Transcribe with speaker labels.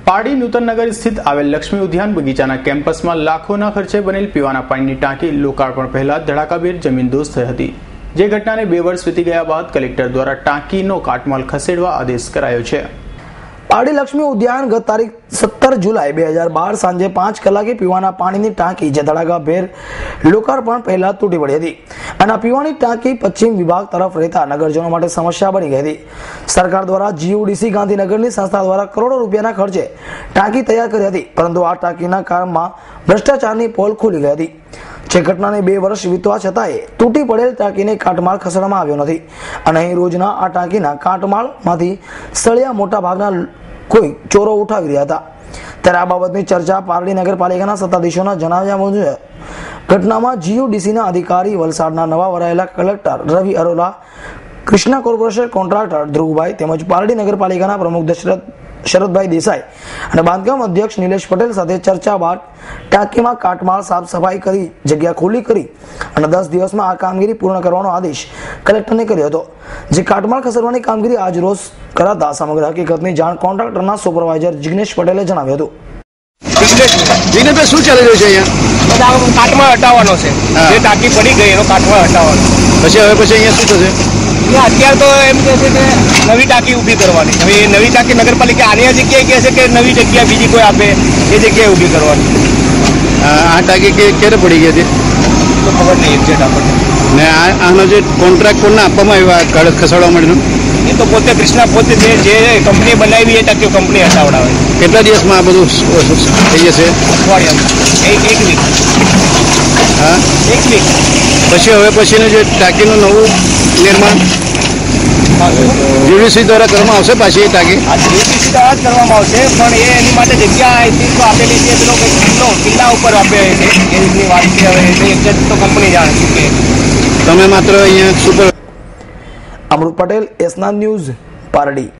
Speaker 1: પારડી નૂતનનગર સ્થિત આવેલ લક્ષ્મી ઉદ્યાન બગીચાના કેમ્પસમાં લાખોના ખર્ચે બનેલ પીવાના પાણીની ટાંકી લોકાર્પણ પહેલા ધડાકાભેર જમીનદોસ્ત થઈ હતી, જે ઘટનાને 2 વર્ષ વીતી ગયા બાદ કલેક્ટર દ્વારા ટાંકીનો કાટમાળ ખસેડવા આદેશ કરાયો છે।
Speaker 2: પારડી લક્ષ્મી ઉદ્યાન ગત તારીખ 17 જુલાઈ 2012 સાંજે 5 કલાકે પીવાના પાણીની ટાંકી જે ધડાકાભેર લોકાર્પણ પહેલા તૂટી પડી હતી અને પીવાની ટાંકી પશ્ચિમ વિભાગ તરફ રહેતા નગરજનો માટે સમસ્યા બની ગઈ હતી। સરકાર દ્વારા જીયુડીસી ગાંધીનગરની સંસ્થા દ્વારા કરોડો રૂપિયાના ખર્ચે ટાંકી તૈયાર કરી હતી, પરંતુ આ ટાંકીના કામમાં ભ્રષ્ટાચારની પોલ ખુલી ગઈ હતી। જે ઘટનાને 2 વર્ષ વીતવા છતાંય તૂટી પડેલ ટાંકીને કાટમાળ ખસેડવામાં આવ્યો નથી અને અહીં રોજના આ ટાંકીના કાટમાળમાંથી સળિયા મોટા ભાગના કોઈ ચોરો ઉઠાવી રહ્યા હતા। ત્યારે આ બાબતની ચર્ચા પારડી નગરપાલિકાના સત્તાધીશોના જણાવ્યા મુજબ ઘટનામાં જીયુડીસીના અધિકારી, વલસાડના નવા વરાયેલા કલેક્ટર રવિ અરોરા, કૃષ્ણા કોર્પોરેશન કોન્ટ્રાક્ટર ધ્રુવભાઈ તેમજ પારડી નગરપાલિકાના પ્રમુખ શરદભાઈ દેસાઈ અને બાંધકામ અધ્યક્ષ નિલેશ પટેલ સાથે ચર્ચા બાદ ટાંકીમાં કાટમાળ સાફ સફાઈ કરી જગ્યા ખુલ્લી કરી અને 10 દિવસમાં આ કામગીરી પૂર્ણ કરવાનો આદેશ કલેક્ટરને કર્યો હતો। જે કાટમાળ ખસેડવાની કામગીરી આજ રોજ કરાતા સમગ્ર હકીકતની જાણ કોન્ટ્રાક્ટરના સુપરવાઇઝર જિગ્નેશ પટેલે જણાવ્યું હતું।
Speaker 3: જીગ્નેશભાઈ, શું ચાલી રહ્યું છે અહીંયા?
Speaker 4: કાટમાળ હટાવવાનો છે, જે ટાંકી પડી ગઈ એનો કાટમાળ હટાવવાનો।
Speaker 3: પછી અહીંયા શું થશે?
Speaker 4: અત્યારે તો એમ કહે છે કે નવી ટાંકી ઊભી કરવાની। હવે એ નવી ટાંકી નગરપાલિકા આની જગ્યાએ કહે છે કે નવી જગ્યા બીજી કોઈ આપે એ જગ્યાએ ઊભી કરવાની।
Speaker 3: આ ટાંકી ક્યારે પડી ગઈ હતી
Speaker 4: તો ખબર નહીં એક્ઝેક્ટ આપણને।
Speaker 3: ને આનો જે કોન્ટ્રાક્ટ કોને આપવામાં આવ્યો કાળજ ખસેડવા માટેનો?
Speaker 4: એ તો પોતે કૃષ્ણા પોતે જે કંપની બનાવી એ ટાંકીઓ કંપની હટાવડાવે।
Speaker 3: કેટલા દિવસમાં આ બધું થઈ જશે?
Speaker 4: અઠવાડિયામાં, એક વીક।
Speaker 3: હા,
Speaker 4: 1 વીક
Speaker 3: પછી પછીનું જે ટાંકીનું નવું નિર્માણ જીયુડીસી દ્વારા કરવામાં આવશે? પાછી એ ટાંકી
Speaker 4: જીયુડીસી દ્વારા જ કરવામાં આવશે, પણ એની માટે જગ્યા આઈ થિંક તો આપેલી છે, પેલો કિલ્લા ઉપર આપે છે એ રીતની વાત છે। હવે એક્ઝેક્ટ તો કંપની જાણે છે કે
Speaker 3: તમે માત્ર અહીંયા સુપર।
Speaker 2: અમૃત પટેલ, એસના ન્યૂઝ, પારડી।